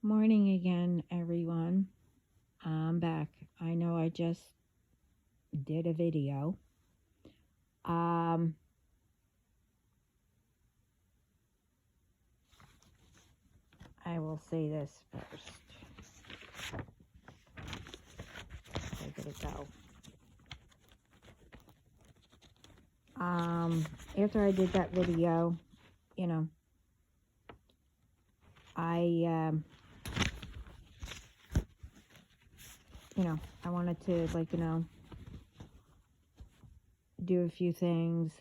Morning again, everyone. I'm back. I know I just did a video. Um, I will say this first. Where did it go? After I did that video, you know, I, I wanted to, do a few things,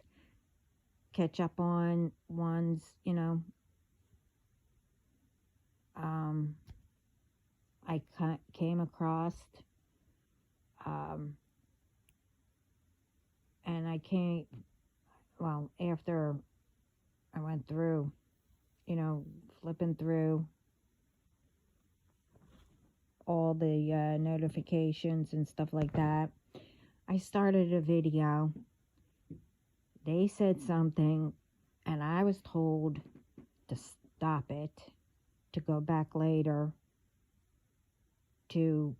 catch up on ones, um, came across, um, and after I went through, flipping through all the notifications and stuff like that, I started a video. They said something, and I was told to stop it, to go back later, to,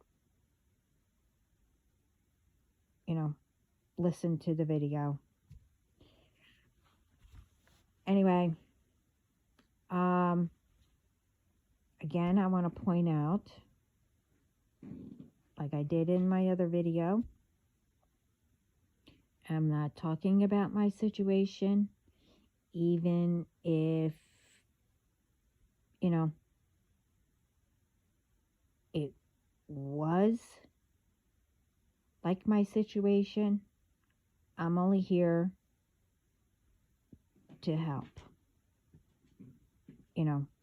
listen to the video. Anyway, again, I want to point out, like I did in my other video, I'm not talking about my situation, even if, it was like my situation. I'm only here to help,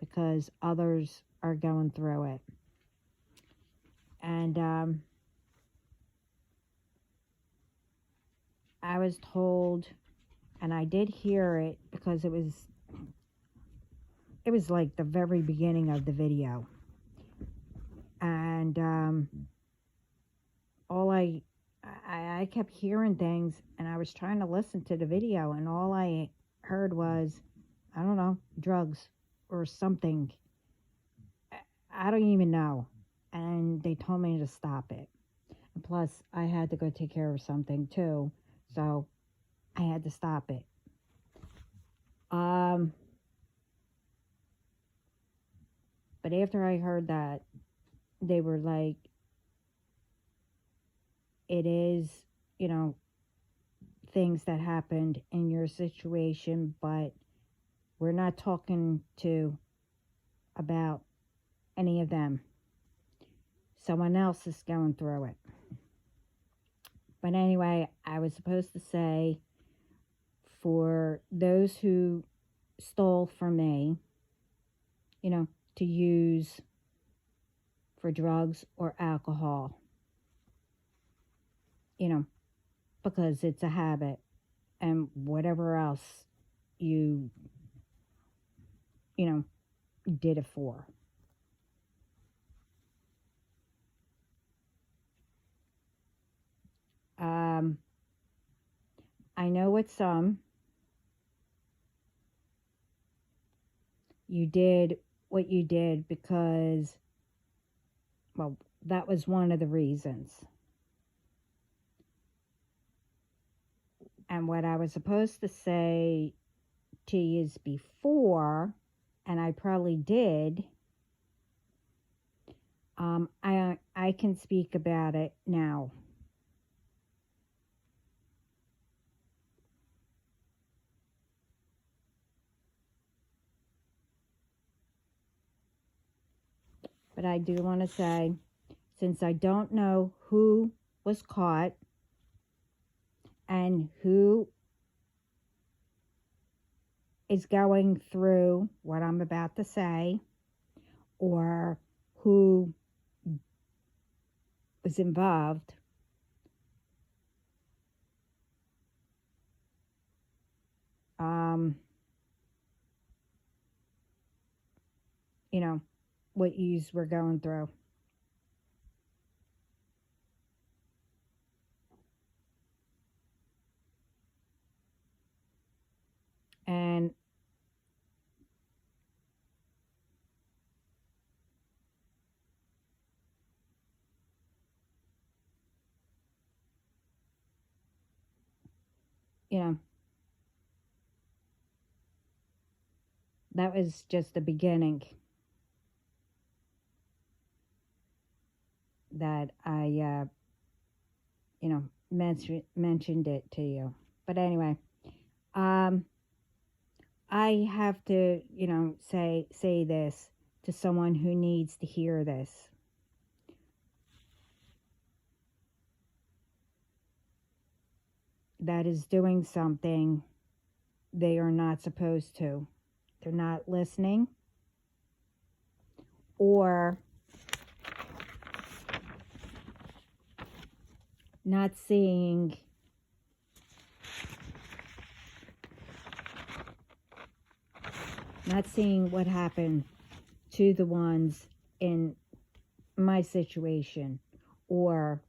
because others are going through it. And I was told, and I did hear it because it was like the very beginning of the video. And all I kept hearing things, and I was trying to listen to the video, and all I heard was, I don't know, drugs or something. I don't even know. And they told me to stop it. And plus, I had to go take care of something too, so I had to stop it. But after I heard that, they were like, it is, things that happened in your situation, but we're not talking about any of them. Someone else is going through it. But anyway, I was supposed to say, for those who stole from me, to use for drugs or alcohol, because it's a habit, and whatever else you did it for. I know with some, you did what you did because, well, that was one of the reasons. And what I was supposed to say to you before, and I probably did, I can speak about it now. But I do want to say, since I don't know who was caught and who is going through what I'm about to say, or who was involved, what yous were going through. And that was just the beginning that I, mentioned it to you. But anyway, I have to, say this to someone who needs to hear this. That is doing something they are not supposed to. They're not listening, or not seeing what happened to the ones in my situation or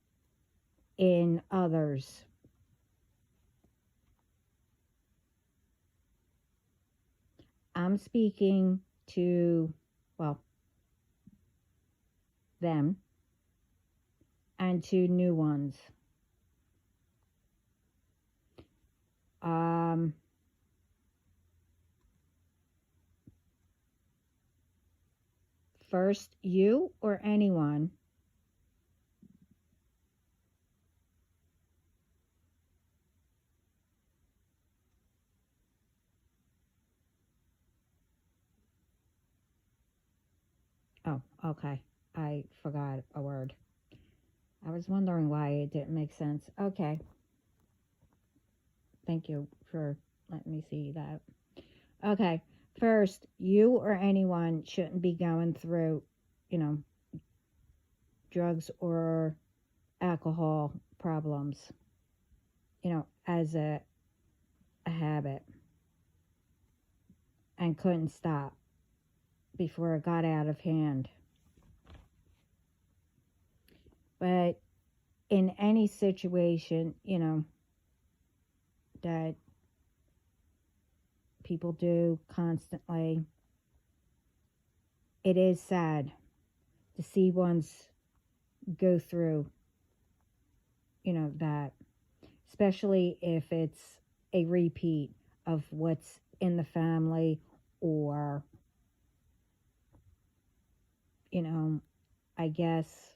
in others. I'm speaking to, them and to new ones. First, you or anyone oh, okay. I forgot a word. I was wondering why it didn't make sense. Okay. Thank you for letting me see that. Okay. First, you or anyone shouldn't be going through, drugs or alcohol problems, as a habit, and couldn't stop before it got out of hand. But in any situation, that people do constantly, it is sad to see ones go through, that, especially if it's a repeat of what's in the family, or, I guess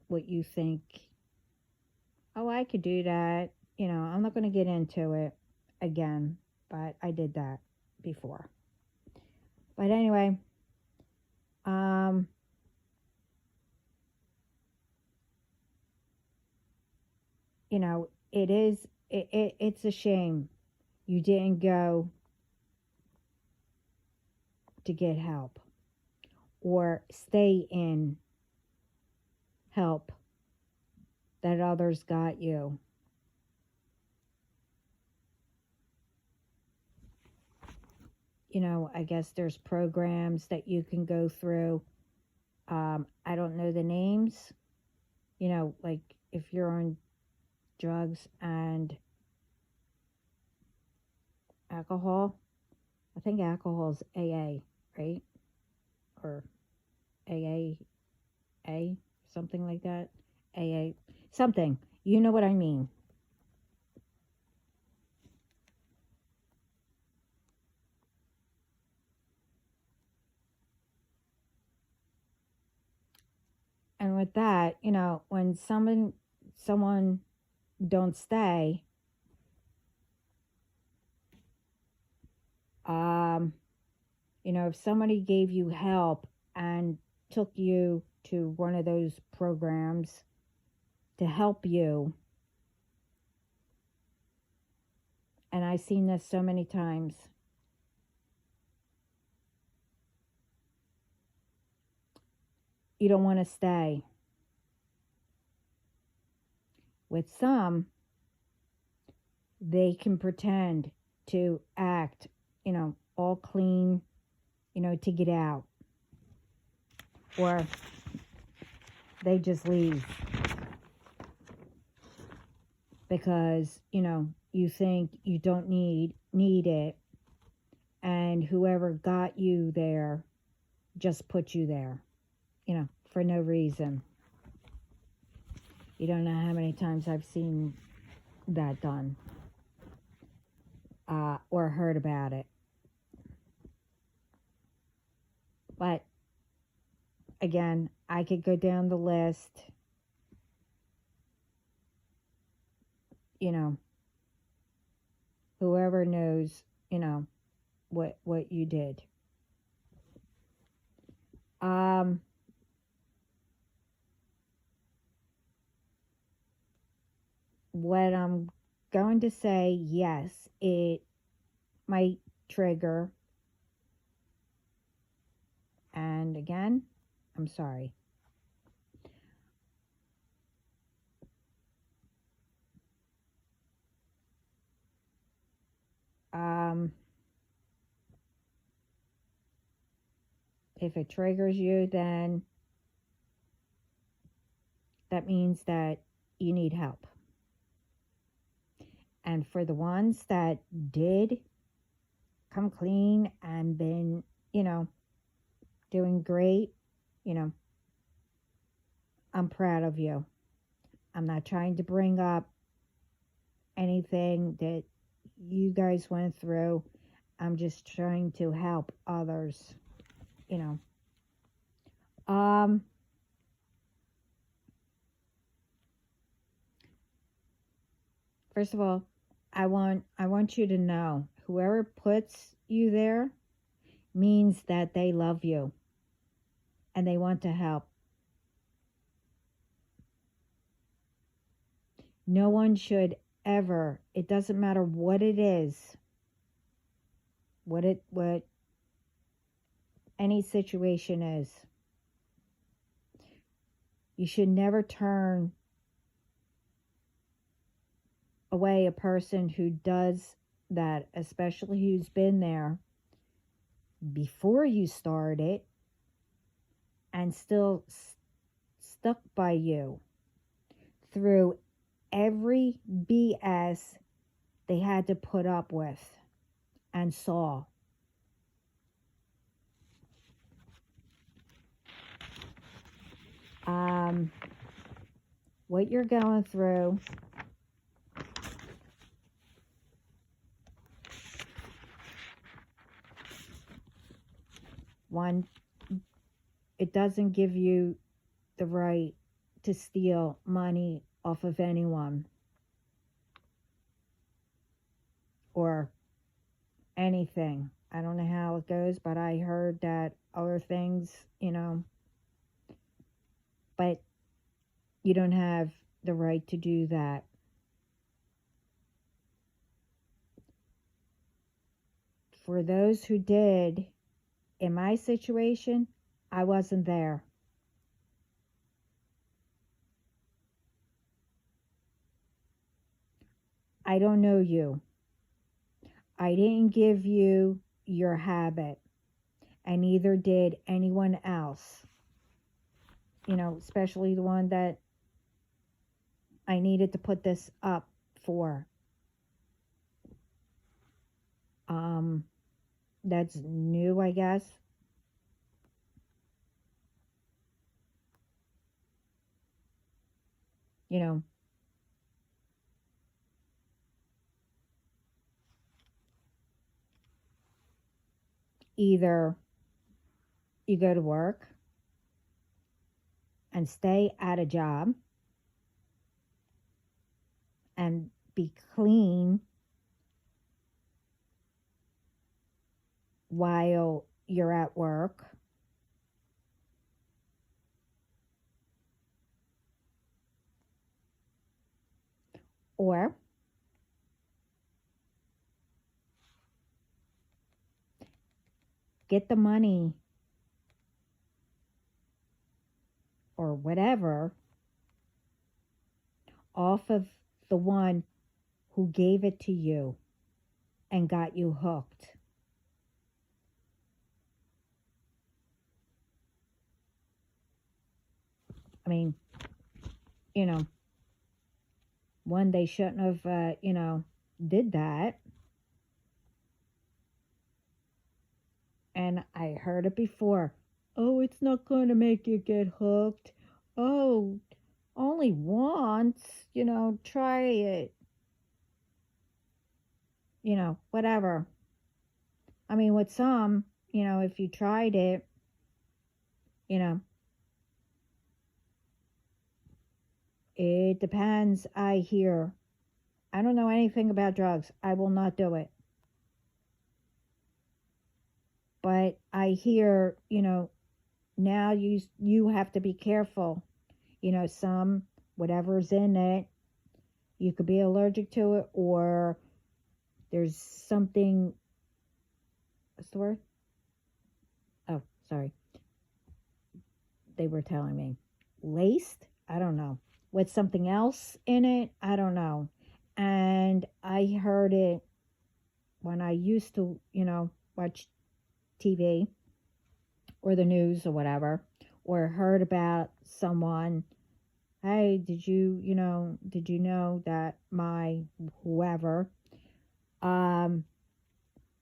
what you think, oh, I could do that. I'm not going to get into it again, but I did that before. But anyway, it's a shame you didn't go to get help or stay in help that others got you. I guess there's programs that you can go through. I don't know the names. Like if you're on drugs and alcohol, I think alcohol is AA, right? Or AAA, something like that. AA, something. You know what I mean. And with that, when someone don't stay, if somebody gave you help and took you to one of those programs to help you, and I've seen this so many times, you don't want to stay. With some, they can pretend to act, all clean, to get out. Or they just leave. Because, you think you don't need it. And whoever got you there just put you there, for no reason. You don't know how many times I've seen that done. or heard about it. But again, I could go down the list, you know, whoever knows, you know, what you did. What I'm going to say, yes, it might trigger. And again, I'm sorry. If it triggers you, then that means that you need help. And for the ones that did come clean and been, you know, doing great, you know, I'm proud of you. I'm not trying to bring up anything that you guys went through. I'm just trying to help others, you know. First of all, I want you to know whoever puts you there means that they love you and they want to help. No one should ever, it doesn't matter what it is, what any situation is. You should never turn away a person who does that, especially who's been there before you started and still stuck by you through every BS they had to put up with and saw. What you're going through, one, it doesn't give you the right to steal money off of anyone or anything. I don't know how it goes, but I heard that other things, you know, but you don't have the right to do that. For those who did, in my situation, I wasn't there. I don't know you. I didn't give you your habit, and neither did anyone else. You know, especially the one that I needed to put this up for. That's new, I guess. You know, either you go to work and stay at a job and be clean while you're at work, or get the money or whatever off of the one who gave it to you and got you hooked. I mean, you know, one, they shouldn't have, you know, did that. And I heard it before. Oh, it's not going to make you get hooked. Oh, only once, you know, try it. whatever. I mean, with some, if you tried it, you know, it depends. I hear. I don't know anything about drugs. I will not do it. But I hear, now you have to be careful. Some whatever's in it, you could be allergic to it, or there's something. What's the word? Oh, sorry. They were telling me laced. I don't know. With something else in it. I don't know. And I heard it when I used to, watch TV or the news or whatever, or heard about someone. Hey, did you know that my whoever, um,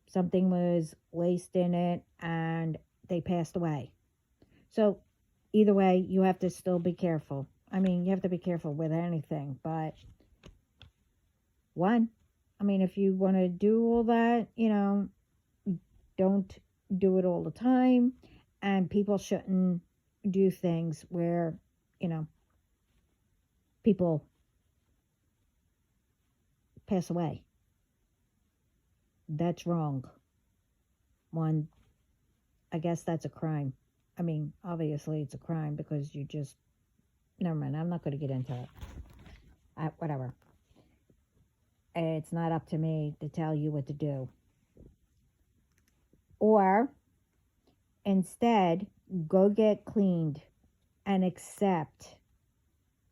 something was laced in it and they passed away. So either way, you have to still be careful. I mean, you have to be careful with anything, but if you want to do all that, don't do it all the time. And people shouldn't do things where, people pass away. That's wrong. One, I guess that's a crime. I mean, obviously it's a crime because you just, never mind, I'm not going to get into it. Whatever. It's not up to me to tell you what to do. Or instead, go get cleaned and accept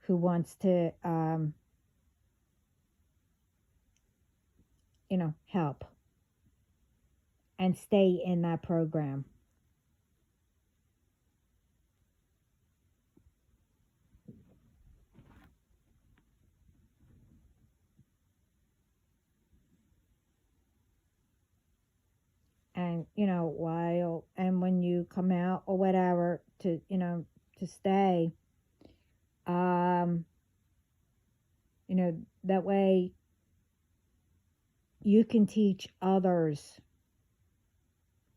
who wants to, help and stay in that program. And when you come out or whatever to stay, that way you can teach others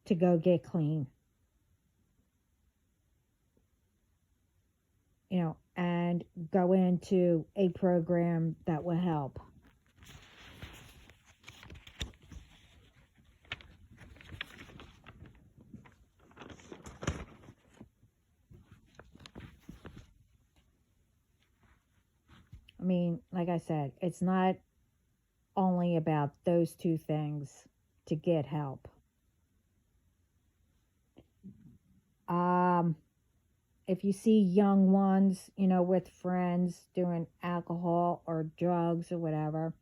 to go get clean, and go into a program that will help. I mean, like I said, it's not only about those two things to get help. If you see young ones, with friends doing alcohol or drugs or whatever,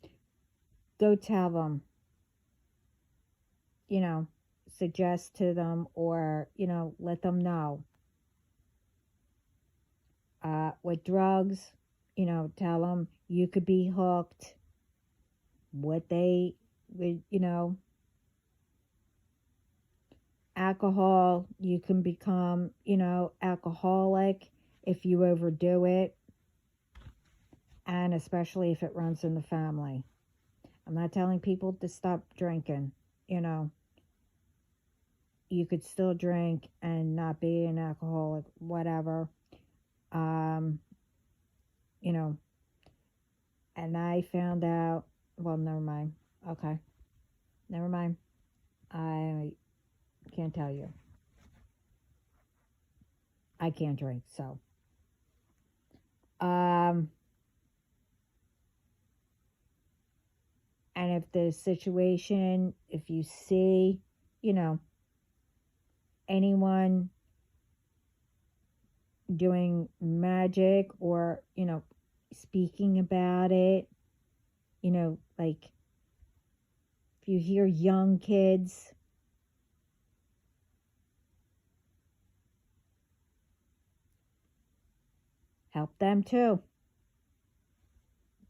go tell them, suggest to them, or, let them know. With drugs, tell them you could be hooked. What they would, alcohol, you can become, alcoholic if you overdo it, and especially if it runs in the family. I'm not telling people to stop drinking, you could still drink and not be an alcoholic, whatever. And I found out, well, never mind. Okay. Never mind. I can't tell you. I can't drink, so. And if the situation, if you see, anyone doing magic or, speaking about it, like if you hear young kids, help them too.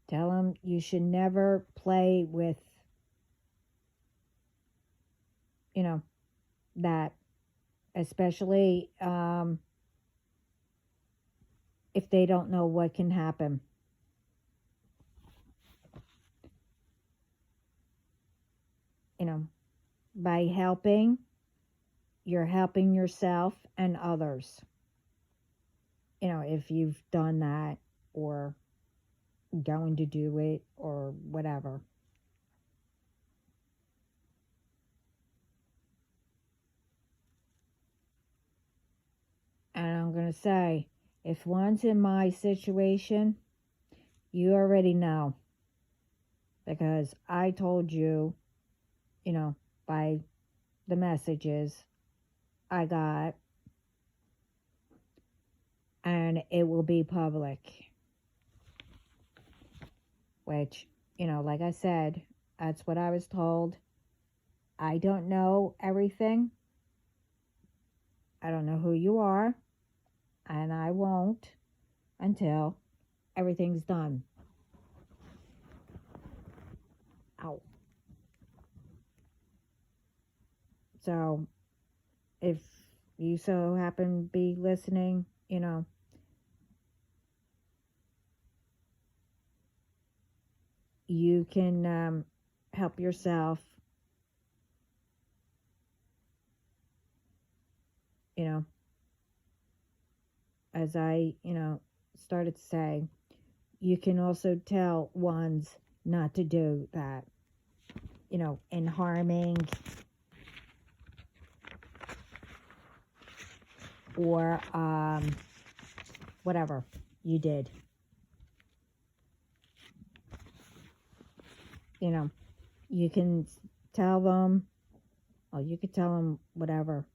Tell them you should never play with, that, especially if they don't know what can happen. by helping, you're helping yourself and others. If you've done that or going to do it or whatever. And I'm going to say, if one's in my situation, you already know. Because I told you, by the messages I got, and it will be public. Which, like I said, that's what I was told. I don't know everything. I don't know who you are, and I won't until everything's done. Ow. So, if you so happen to be listening, you can help yourself, as I, started to say, you can also tell ones not to do that, in harming or whatever you did. You can tell them, you could tell them whatever.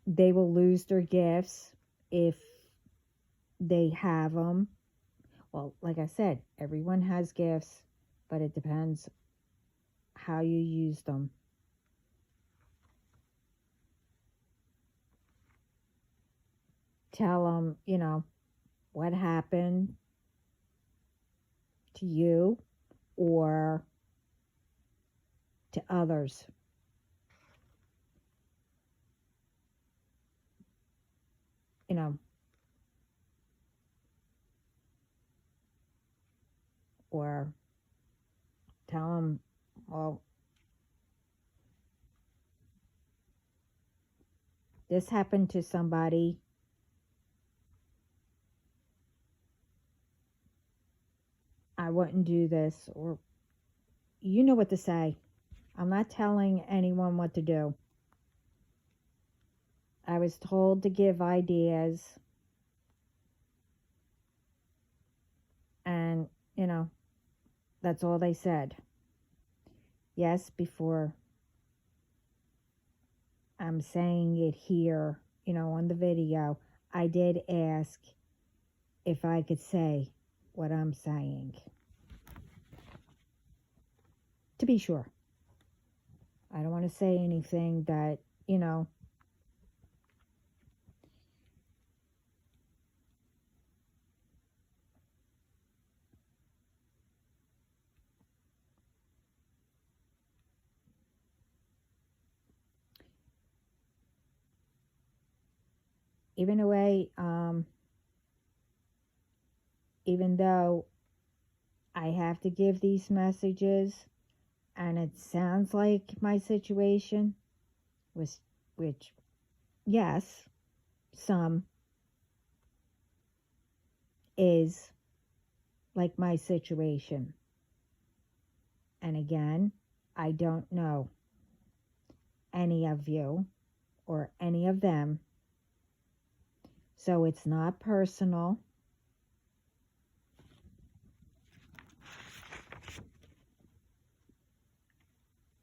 They will lose their gifts if they have them. Well, like I said, everyone has gifts, but it depends how you use them. Tell them, what happened to you or to others. Or tell them, well, this happened to somebody. I wouldn't do this, or you know what to say. I'm not telling anyone what to do. I was told to give ideas, and that's all they said. Yes, before I'm saying it here, on the video, I did ask if I could say what I'm saying. To be sure. I don't want to say anything that, even though I have to give these messages, and it sounds like my situation was, which, yes, some is like my situation. And again, I don't know any of you or any of them. So it's not personal.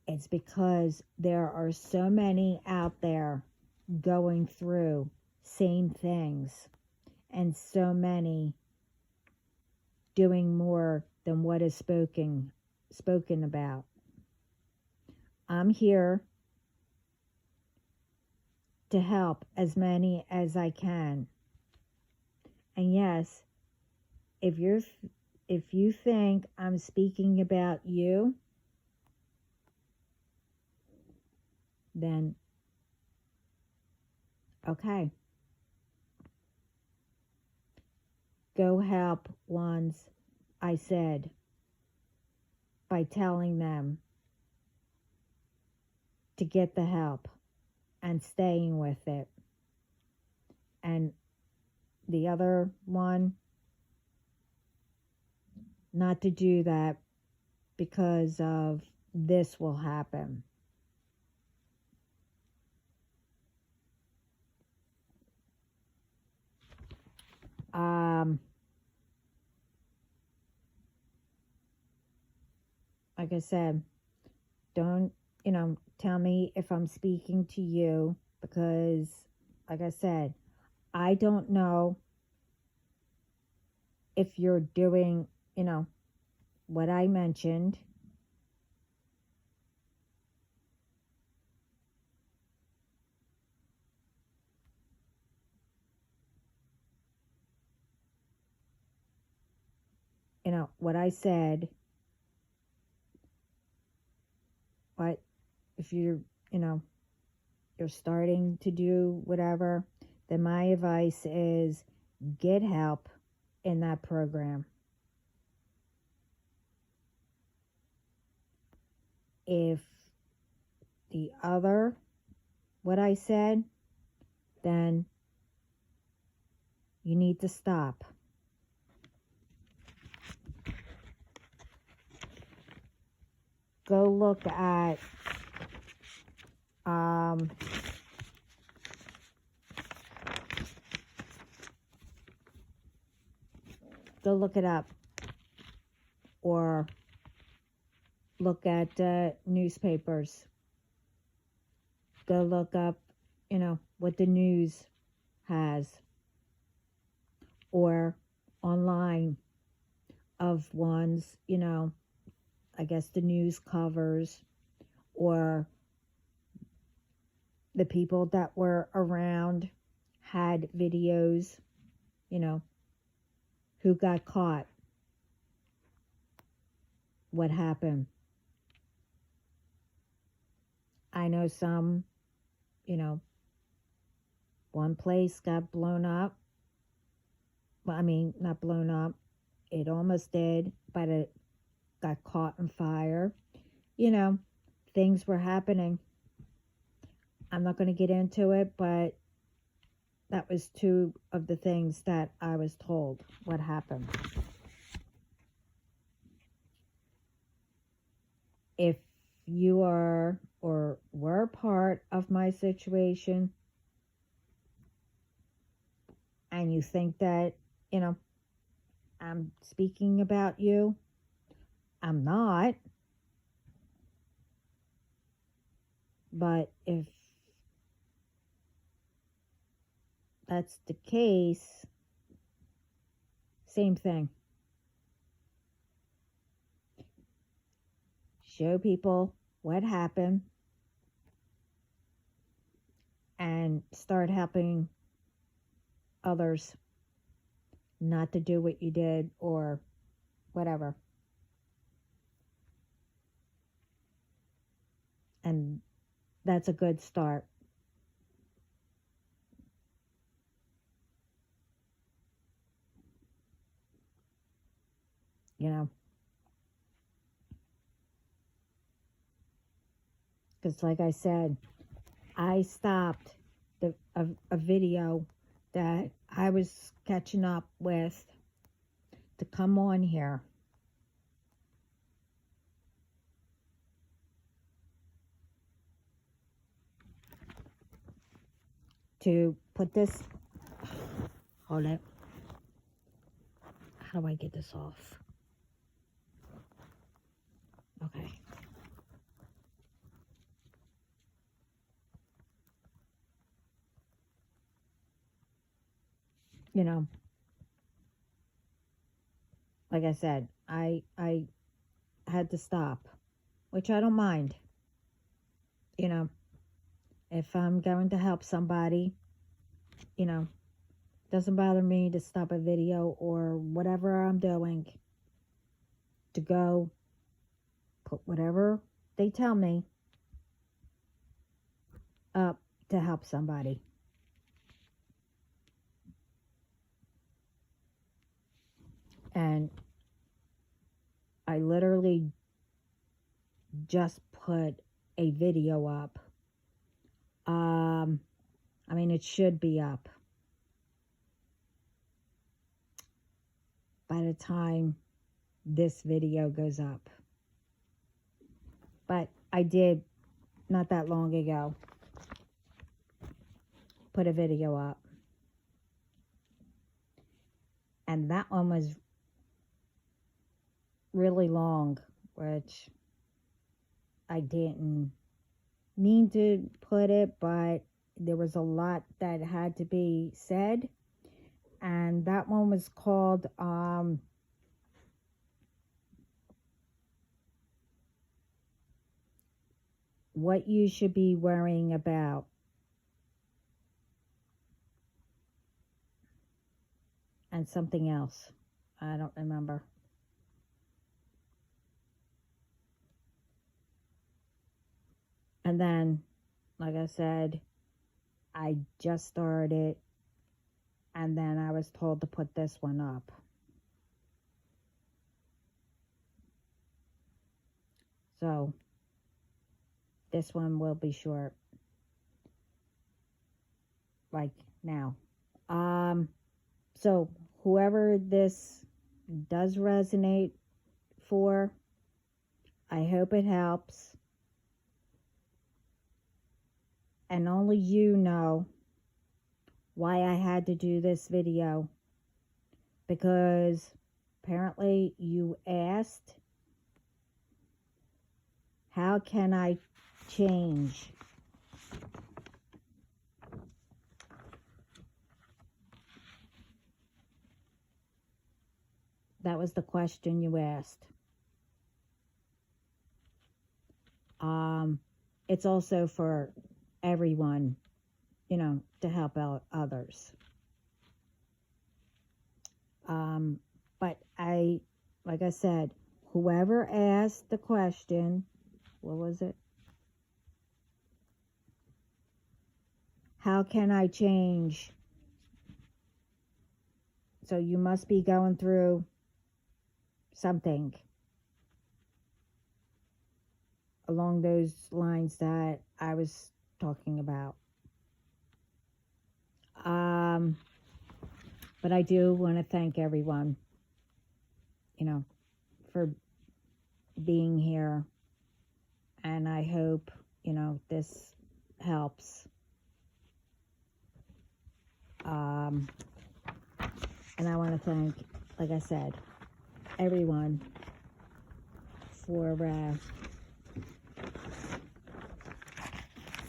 It's because there are so many out there going through same things, and so many doing more than what is spoken about. I'm here to help as many as I can. And yes, if you think I'm speaking about you, then okay. Go help ones, I said. by telling them to get the help and staying with it. And the other one, not to do that because of this will happen. Like I said, don't, tell me if I'm speaking to you because, like I said, I don't know if you're doing, what I mentioned. What I said, but if you're starting to do whatever, then my advice is get help in that program. If the other, what I said, then you need to stop. Go look at go look it up, or look at newspapers. Go look up, what the news has, or online of ones, I guess the news covers, or the people that were around had videos, who got caught, what happened. I know some, one place got blown up. Well, I mean, not blown up. It almost did, but it got caught on fire. Things were happening. I'm not going to get into it, but that was two of the things that I was told what happened. If you are or were part of my situation and you think that, I'm speaking about you, I'm not. But if that's the case, same thing. Show people what happened and start helping others not to do what you did or whatever. And that's a good start. Because like I said, I stopped a video that I was catching up with to come on here. To put this, hold it. How do I get this off? Okay. Like I said, I had to stop, which I don't mind. If I'm going to help somebody, doesn't bother me to stop a video or whatever I'm doing to go put whatever they tell me up to help somebody. And I literally just put a video up. I mean, it should be up by the time this video goes up. But I did, not that long ago, put a video up. And that one was really long, which I didn't mean to put it, but there was a lot that had to be said. And that one was called What You Should Be Worrying About. And something else. I don't remember. And then, like I said, I just started, and then I was told to put this one up. So, this one will be short. Like now. So, whoever this does resonate for, I hope it helps. And only you know why I had to do this video, because apparently you asked, how can I change? That was the question you asked. It's also for everyone, you know, to help out others. But like I said, whoever asked the question, what was it? How can I change? So you must be going through something along those lines that I was talking about. But I do want to thank everyone, you know, for being here. And I hope, you know, this helps. And I want to thank, like I said, everyone for,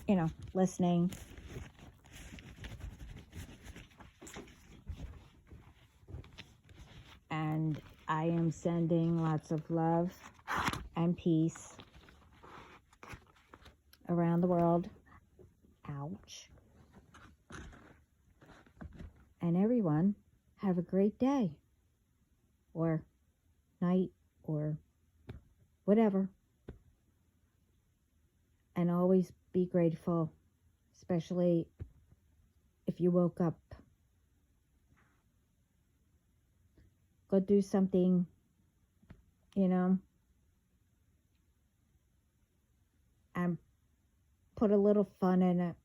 you know, listening. And I am sending lots of love and peace around the world. Ouch. And everyone, have a great day. Or night, or whatever. And always be grateful, especially if you woke up. Go do something, you know, and put a little fun in it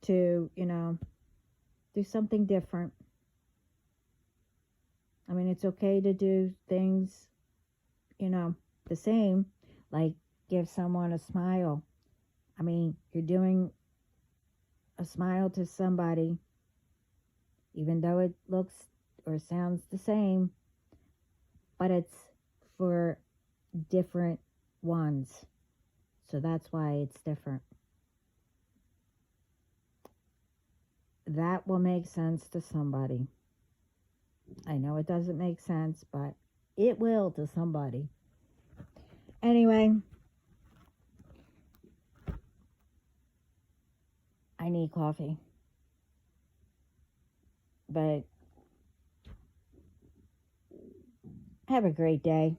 to, you know, do something different. I mean, it's okay to do things, you know, the same, like give someone a smile. I mean, you're doing a smile to somebody, even though it looks or sounds the same, but it's for different ones. So that's why it's different. That will make sense to somebody. I know it doesn't make sense, but it will to somebody. Anyway, I need coffee. But have a great day.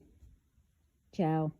Ciao.